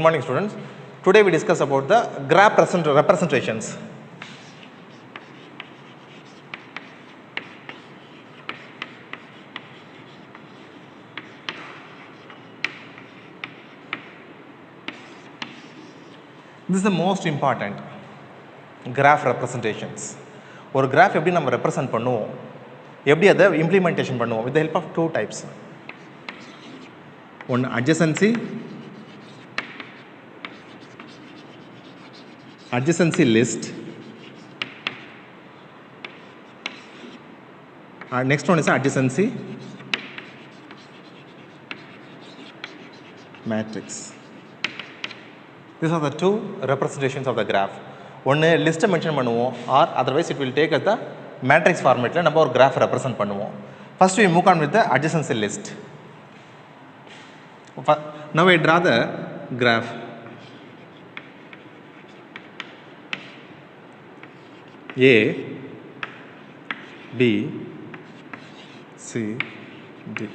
Good morning, students. Today we discuss about the graph representations. This is the most important graph representations. ஒரு graph எப்படி நம்ம represent பண்ணுவோம், எப்படி அதை implementation பண்ணுவோம் with the help of two types. One adjacency list. Next one is adjacency matrix. These are the two representations of the graph. One list mention பண்ணுவோம், or otherwise it will take as the matrix format ல நம்ம ஒரு graph represent பண்ணுவோம். First we move on with the adjacency list. Now I draw the graph. A, B, C, D.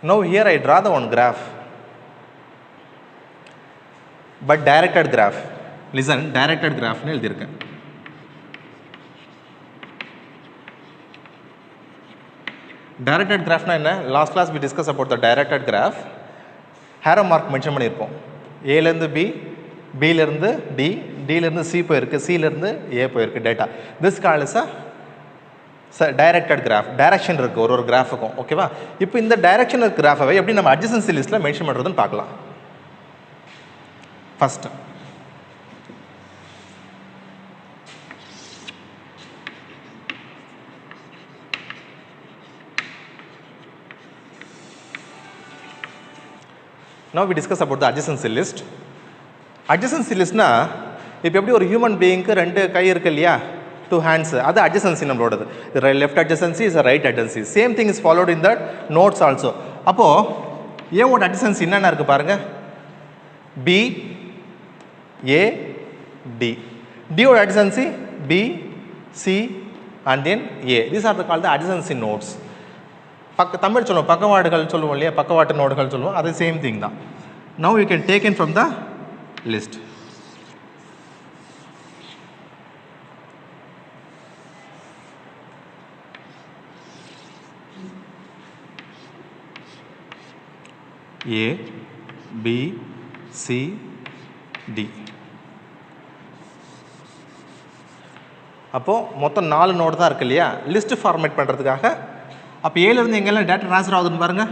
Now here I draw the one graph, but directed graph. Listen, directed graph nu எழுதிருக்கேன். Directed graph na enna? Last class we discussed about the directed graph. Arrow mark mention பண்ணிருப்போம். A ல இருந்து B, B ல இருந்து D, D ல இருந்து C போயிருக்கு, C ல இருந்து A போயிருக்கு data. This called is a directed graph. Direction இருக்கு ஒரு கிராஃபுக்கும், ஓகேவா? இப்போ இந்த டைரக்ஷனல் கிராஃபை எப்படி நம்ம adjacency listல மென்ஷன் பண்றதுன்னு பார்க்கலாம். First now we discuss about the adjacency list. Adjacency list na இப்போ எப்படி ஒரு ஹியூமன் பீயிங்க்கு ரெண்டு கை இருக்கு இல்லையா, two hands, அது adjacency நம்மளோடது. The left adjacency is a right adjacency. Same thing is followed in that nodes also. அப்போ A ஓட adjacency என்னென்ன இருக்கு பாருங்க, B, A, D. D ஓட adjacency B, C and then A. These are called the adjacency nodes. Tamil சொல்லுவோம் பக்கவாடுகள் சொல்லுவோம் இல்லையா, பக்கவாட்டு நோடுகள் சொல்லுவோம், அது சேம் திங் தான். Now you can take in from the list. A, B, C, D. அப்போ மொத்தம் 4 நோடு தான் இருக்கு இல்லையா, லிஸ்ட் ஃபார்மேட் பண்ணுறதுக்காக. அப்போ ஏல இருந்து எங்கெல்லாம் டேட்டா ட்ரான்ஸ்ஃபர் ஆகுதுன்னு பாருங்க.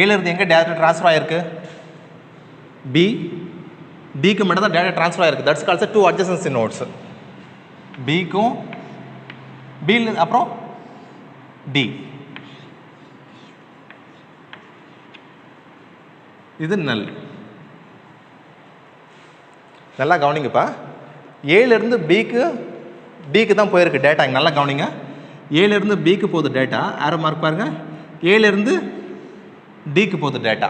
ஏல இருந்து எங்கே டேட்டா ட்ரான்ஸ்ஃபர் ஆகிருக்கு, பி, டிக்கு மட்டும் தான் டேட்டா ட்ரான்ஸ்ஃபர் ஆகிருக்கு. That's calls two adjacency nodes. பிக்கும் பி அப்புறம் டி, இது நல். நல்லா கவனிங்கப்பா, ஏலேருந்து பிக்கு தான் போயிருக்கு டேட்டா. இங்கே நல்லா கவனிங்க, ஏலேருந்து பிக்கு போகுது டேட்டா, ஆரோ மார்க் பாருங்க. ஏலேருந்து டிக்கு போகுது டேட்டா.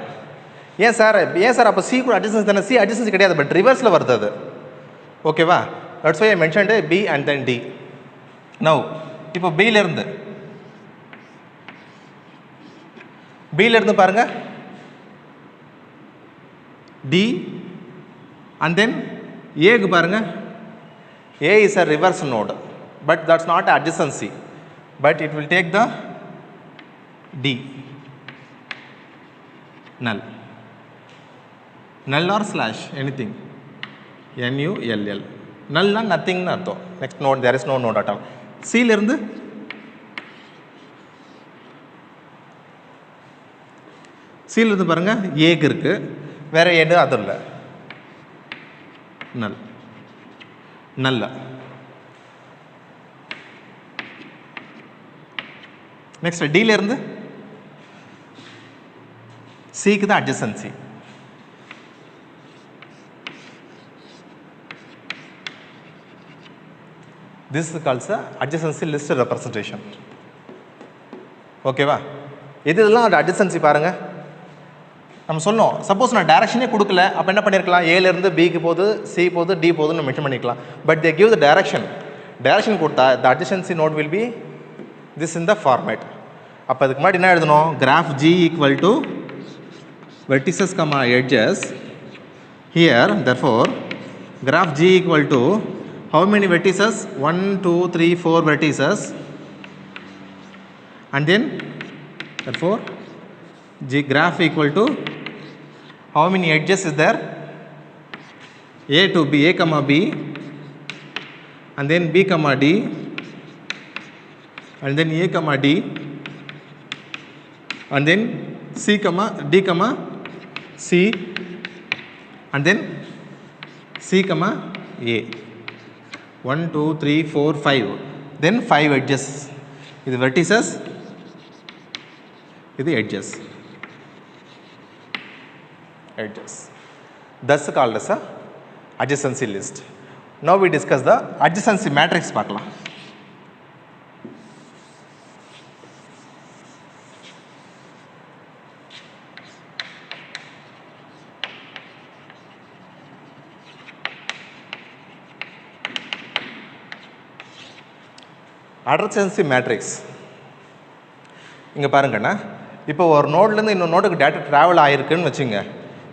ஏன் சார் அப்போ சி கூட அட்ஜசன்சி தானே? சி அட்ஜசன்சி கிடையாது, பட் ரிவர்ஸில் வருது அது, ஓகேவா? That's why I mentioned B and then D. Now இப்போ பியிலேருந்து பாருங்க, டி அண்ட் தென் ஏக்கு பாருங்க. A is a reverse node, but that's not adjacency, but it will take the D, null or slash, anything, null. Null na nothing na artham. Next node, there is no node at all. C ல இருந்து பாருங்க, ஏக்கு இருக்கு, வேற எது அது இல்லை, null. நல்ல. நெக்ஸ்ட் டில இருந்து சிக்கு தான் adjacency. This is called the adjacency list representation. ஓகேவா? இதெல்லாம் adjacency பாருங்க. நம்ம சொல்லணும். சப்போஸ் நான் டைரக்ஷனே கொடுக்கல, அப்போ என்ன பண்ணியிருக்கலாம், ஏலேருந்து பிக்கு போகுது, சி போகுது, டி போகுதுன்னு மென்ஷன் பண்ணிக்கலாம். But they give the direction. Direction கொடுத்தா the adjacency node will be this in the format. அப்போ அதுக்கு முன்னாடி என்ன எழுதணும், graph G equal to vertices comma edges. Here therefore graph G equal to how many vertices, 1 2 3 4 vertices, and then therefore G graph equal to how many edges is there, A to B, A comma B, and then B comma D, and then A comma D, and then C comma D comma C, and then C comma A. 1 2 3 4 5, then 5 edges. This vertices, this edges. Thus called as a adjacency list. Now we discuss the adjacency matrix பார்க்கலாம். Adjacency matrix இங்கே பாருங்கண்ணா, இப்போ ஒரு நோட்லேருந்து இன்னொரு நோட்டுக்கு data travel ஆகிருக்குன்னு வச்சுங்க.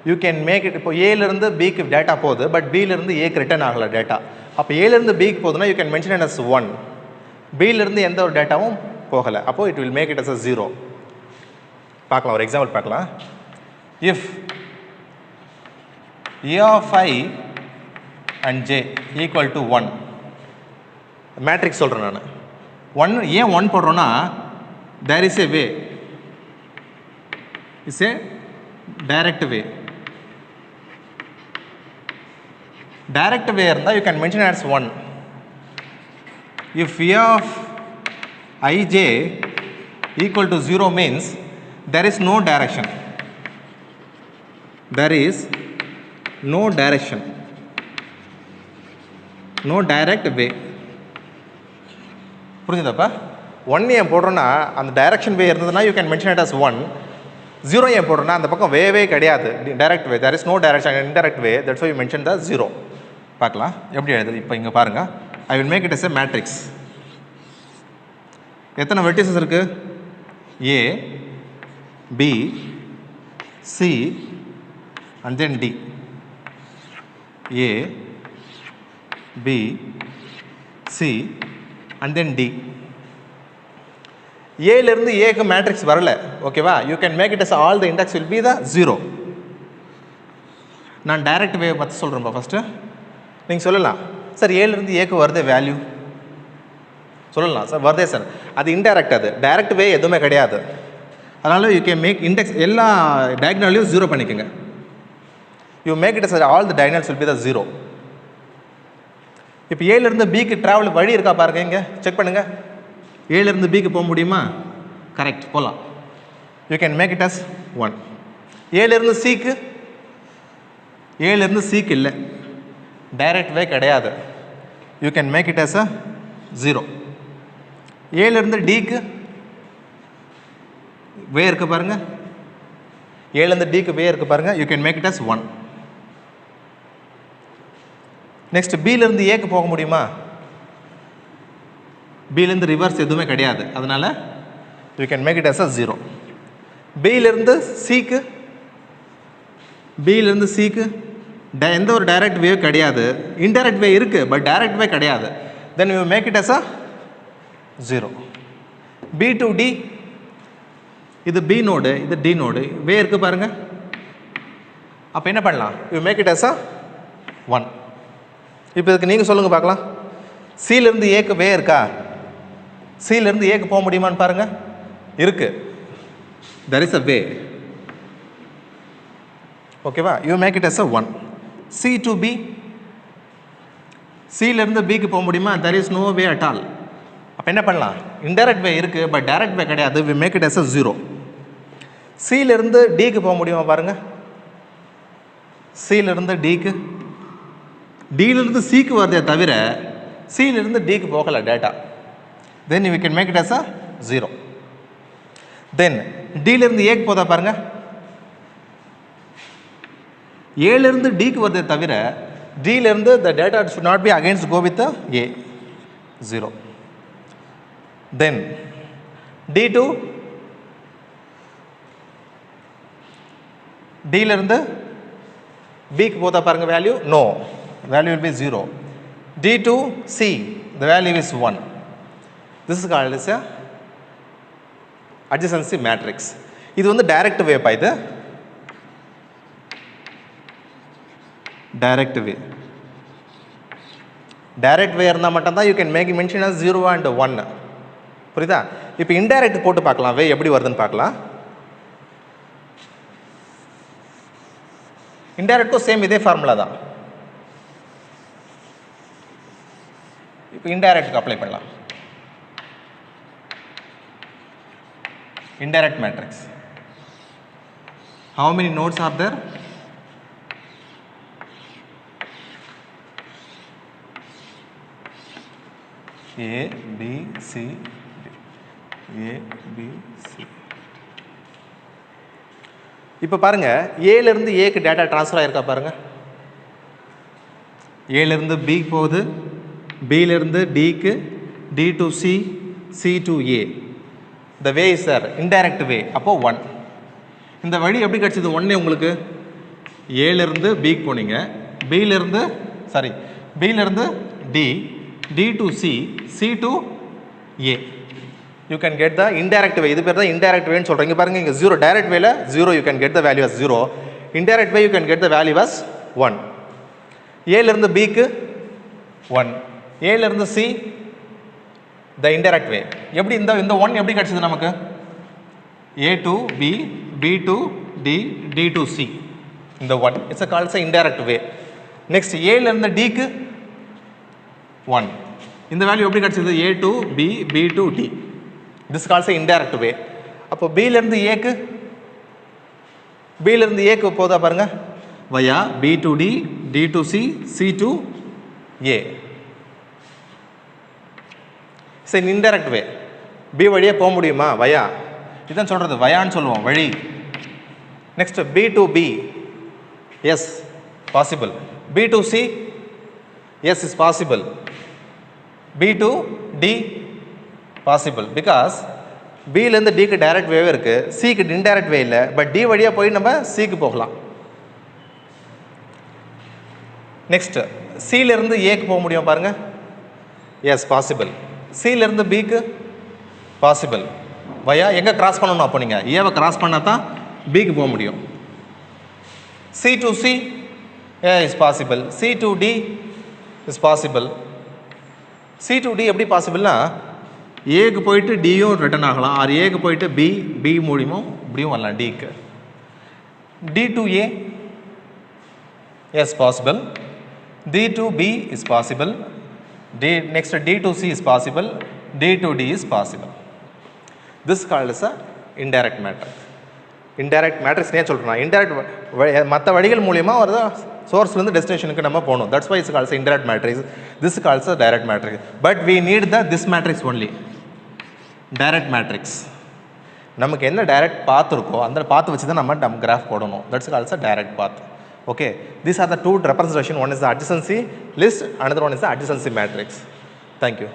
You can make it. இப்போ ஏலேருந்து பிக்கு டேட்டா போகுது, பட் பியிலேருந்து ஏக்கு ரிட்டர்ன் ஆகலை டேட்டா. அப்போ ஏலேருந்து பிக்கு போகுதுன்னா யூ கேன் மென்ஷன் அஸ் 1. பியிலேருந்து எந்த ஒரு டேட்டாவும் போகலை, அப்போது it will make it as a 0. பார்க்கலாம், ஒரு எக்ஸாம்பிள் பார்க்கலாம். If A of I and J equal to 1, matrix சொல்கிறேன் நான். 1 ஏன் 1 போடுறோன்னா, there is a way, it's a direct way. Direct way இருந்தால் you can mention as 1. If A of ij equal to 0 means there is no direction. There is no direction, no direct way. புரிஞ்சுதாப்பா? 1 ஏன் போடுறோன்னா அந்த direction way இருந்ததுன்னா you can mention it as 1. 0 ஏன் போடுறோன்னா அந்த பக்கம் வேவே கிடையாது, direct way. There is no direction, indirect way. That's why you mention the 0. பார்க்கலாம் எப்படி எழுதுது. இப்போ இங்கே பாருங்கள், I will make it as a matrix. எத்தனை வெர்டிசஸ் இருக்குது? A, B, C, and then D. A, B, C, and then D. ஏலேருந்து ஏக்கு மேட்ரிக்ஸ் வரல, ஓகேவா? You can make it as all the index will be the 0. நான் direct வே பற்றி சொல்கிறேன்ப்பா. First நீங்கள் சொல்லலாம், சார் ஏலேருந்து ஏக்கு வருது வேல்யூ சொல்லலாம் சார், வருதே சார். அது இன்டைரக்ட், அது டைரக்ட் வே எதுவுமே கிடையாது. அதனால் யூ கேன் மேக் இண்டெக்ஸ் எல்லா டயக்னலையும் 0 பண்ணிக்கோங்க. You make it as all the diagonals will be the 0. இப்போ ஏலேருந்து பிக்கு ட்ராவல் வழி இருக்கா பாருங்க, இங்கே செக் பண்ணுங்கள். ஏலேருந்து பிக்கு போக முடியுமா? கரெக்ட், போகலாம். You can make it as 1. ஏலேருந்து சிக்கு, ஏலேருந்து சிக்கு இல்லை, டைரக்ட் வே கிடையாது. You can make it as a 0. ஏலேருந்து டிக்கு வே இருக்கு பாருங்க, ஏலேருந்து டிக்கு வே இருக்கு பாருங்க, you can make it as 1. Next பியிலேருந்து ஏக்கு போக முடியுமா? பியிலேருந்து ரிவர்ஸ் எதுவுமே கிடையாது, அதனால் you can make it as a 0. பியிலேருந்து சிக்கு, பியிலேருந்து சிக்கு எந்த ஒரு டைரக்ட் வே கிடையாது, இன்டைரக்ட் வே இருக்குது பட் டைரக்ட் வே கிடையாது. Then you make it as a 0. B to D, இது பி நோடு, இது டி நோடு, வே இருக்குது பாருங்கள். அப்போ என்ன பண்ணலாம்? You make it as a 1. இப்போ இதுக்கு நீங்கள் சொல்லுங்கள் பார்க்கலாம். சிலேருந்து ஏக்கு வே இருக்கா? சிலேருந்து ஏக்கு போக முடியுமான்னு பாருங்கள். இருக்குது, there is a way. ஓகேவா? You make it as a 1. C to B, சிலேருந்து பிக்கு போக முடியுமா? there is no way at all. அப்போ என்ன பண்ணலாம்? இன்டைரக்ட் வே இருக்குது பட் டைரக்ட் வே கிடையாது, we make it as a 0. சிலேருந்து டிக்கு போக முடியுமா பாருங்கள். சிலேருந்து டிக்கு, டியிலிருந்து சிக்கு வருதே தவிர சியிலிருந்து டிக்கு போகலை டேட்டா. Then you can make it as a 0. தென் டியிலிருந்து ஏக்கு போதா பாருங்கள். ஏலேருந்து டிக்கு வருதே தவிர டிலேருந்து the data should not be against go with a 0. Then d to டிலேருந்து பிக்கு போதா பாருங்க value no, value will be 0. d to c the value is 1. This is called as a adjacency matrix. இது வந்து டைரக்ட் வே பா, இது direct வே. Direct way இருந்தால் மட்டும்தான் you can make mention as 0 and 1. புரியுதா? இப்போ இன்டைரக்ட் போட்டு பார்க்கலாம், வே எப்படி வருதுன்னு பார்க்கலாம். இன்டைரக்டும் சேம் இதே ஃபார்முலா தான். இப்போ இன்டைரக்ட்டுக்கு அப்ளை பண்ணலாம். Indirect matrix. How many nodes are there? A, B, C, D. A, B, C. இப்போ பாருங்க, ஏலேருந்து ஏக்கு டேட்டா ட்ரான்ஸ்ஃபர் ஆகிருக்கா பாருங்க. ஏலேருந்து பிக்கு போகுது, பிலேருந்து டிக்கு, D to C, C to A. The way is there, indirect way. அப்போ 1. இந்த வழி எப்படி கிடச்சிது? 1 உங்களுக்கு ஏலேருந்து பிக்கு போனீங்க, பிலேருந்து பிலேருந்து D, D to C, C to A. You can get the indirect way. இது பேர் தான் இன்டைரக்ட் வேன்னு சொல்கிறீங்க பாருங்க. இங்கே 0, டைரக்ட் வேல 0, you can get the value as 0. Indirect way you can get the value as 1. ஏலேருந்து பிக்கு 1, ஏலேருந்து சி the indirect way. எப்படி இந்த 1 எப்படி கிடைச்சது நமக்கு? a to b, b to d, d to c. இந்த 1 it's a called as indirect way. next a ல இருந்து d க்கு 1. இந்த வேல்யூ எப்படி கிடைச்சது? a to b, b to d. this is called as indirect way. அப்போ b ல இருந்து a க்கு, b ல இருந்து a க்கு போதா பாருங்க, via b to d, d to c, c to a. சரி, இன்டைரக்ட் வே. பி வழியே போக முடியுமா? வயா, இதுதான் சொல்கிறது, வயான்னு சொல்லுவோம், வழி. Next B to B, yes possible. B to C, yes is possible. B to D possible. Because பிலேருந்து டிக்கு டைரக்ட் வேவே இருக்குது, சிக்கு இன்டைரக்ட் வே இல்லை. பட் டி வழியாக போய் நம்ம சிக்கு போகலாம். நெக்ஸ்ட் சிலேருந்து ஏக்கு போக முடியும் பாருங்கள், எஸ் பாசிபிள். சிலேருந்து பிக்கு பாசிபிள். வயா எங்கே கிராஸ் பண்ணணும்? அப்போ நீங்கள் ஏவை கிராஸ் பண்ணால் தான் பிக்கு போக முடியும். C to C A is possible. C to D is possible. C to D எப்படி பாசிபிள்னா, ஏக்கு போயிட்டு டியும் ரிட்டர்ன் ஆகலாம், ஆர் ஏக்கு போயிட்டு பி மூலியமும் இப்படியும் வரலாம் டிக்கு. D to A is possible. D to B is possible. Next D to C is possible, D to D is possible. This is called as a indirect matrix. Indirect matrix ஏன் சொல்கிறேன்னா, indirect மற்ற வழிகள் மூலியமாக ஒரு சோர்ஸ்லேருந்து டெஸ்டினேஷனுக்கு நம்ம போகணும். That's why it's called as indirect matrix. This is called as a direct matrix. But we need this matrix only. Direct matrix. நமக்கு என்ன டைரக்ட் பாத் இருக்கோ அந்த பாத் வச்சு தான் நம்ம கிராஃப் போடணும். That's called as a direct path. Okay, these are the two representation. One is the adjacency list, another one is the adjacency matrix. Thank you.